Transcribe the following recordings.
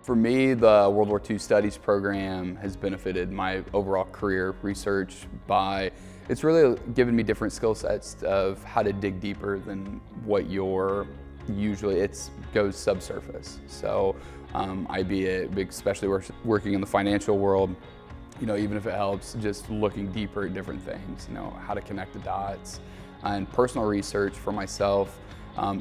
For me, the World War II Studies program has benefited my overall career research by, it's really given me different skill sets of how to dig deeper than what you're usually, it goes subsurface. So especially working in the financial world, even if it helps, just looking deeper at different things, how to connect the dots. And personal research for myself,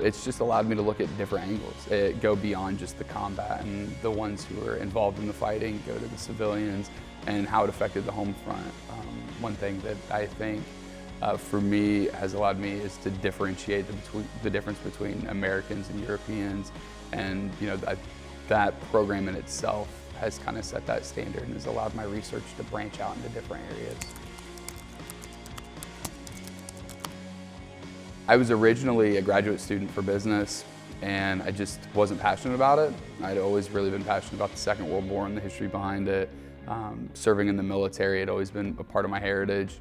it's just allowed me to look at different angles. Go beyond just the combat and the ones who are involved in the fighting, go to the civilians and how it affected the home front. One thing that I think for me has allowed me is to differentiate the difference between Americans and Europeans, and that program in itself has kind of set that standard and has allowed my research to branch out into different areas. I was originally a graduate student for business, and I just wasn't passionate about it. I'd always really been passionate about the Second World War and the history behind it. Serving in the military had always been a part of my heritage.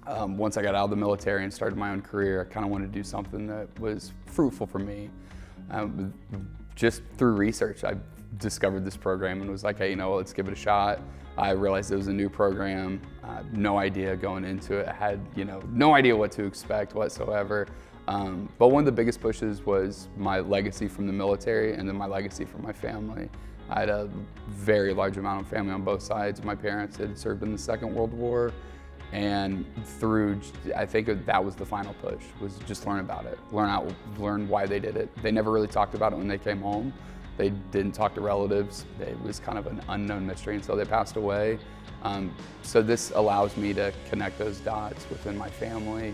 Once I got out of the military and started my own career, I kind of wanted to do something that was fruitful for me. Just through research, I discovered this program and was like, hey, let's give it a shot. I realized it was a new program, no idea going into it. I had, no idea what to expect whatsoever. But one of the biggest pushes was my legacy from the military and then my legacy from my family. I had a very large amount of family on both sides. My parents had served in the Second World War, and I think that was the final push, was just learn about it, learn why they did it. They never really talked about it when they came home. They didn't talk to relatives. It was kind of an unknown mystery until they passed away. So this allows me to connect those dots within my family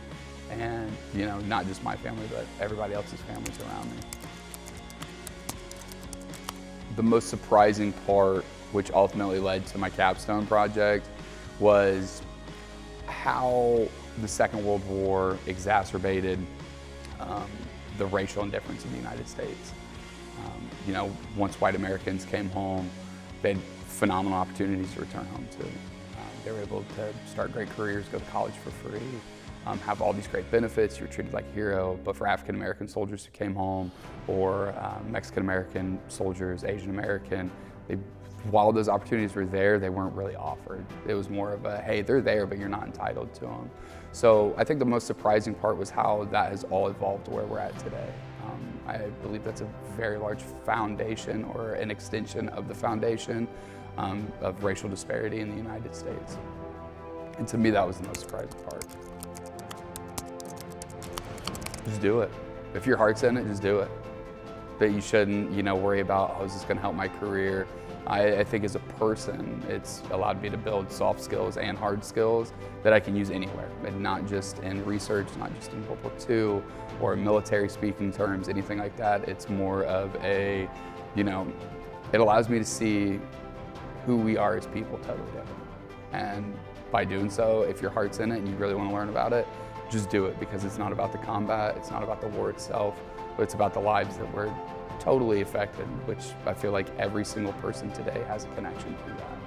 and, not just my family, but everybody else's families around me. The most surprising part, which ultimately led to my capstone project, was how the Second World War exacerbated the racial indifference in the United States. Once white Americans came home, they had phenomenal opportunities to return home to. They were able to start great careers, go to college for free, have all these great benefits. You were treated like a hero. But for African American soldiers who came home, or Mexican American soldiers, Asian American, while those opportunities were there, they weren't really offered. It was more of a, hey, they're there, but you're not entitled to them. So I think the most surprising part was how that has all evolved to where we're at today. I believe that's a very large foundation, or an extension of the foundation of racial disparity in the United States. And to me, that was the most surprising part. Just do it. If your heart's in it, just do it. That you shouldn't, worry about, oh, is this gonna help my career? I think as a person, it's allowed me to build soft skills and hard skills that I can use anywhere, and not just in research, not just in World War II or military speaking terms, anything like that. It's more of a, it allows me to see who we are as people totally different. And by doing so, if your heart's in it and you really want to learn about it, just do it, because it's not about the combat, it's not about the war itself, but it's about the lives that were totally affected, which I feel like every single person today has a connection to that.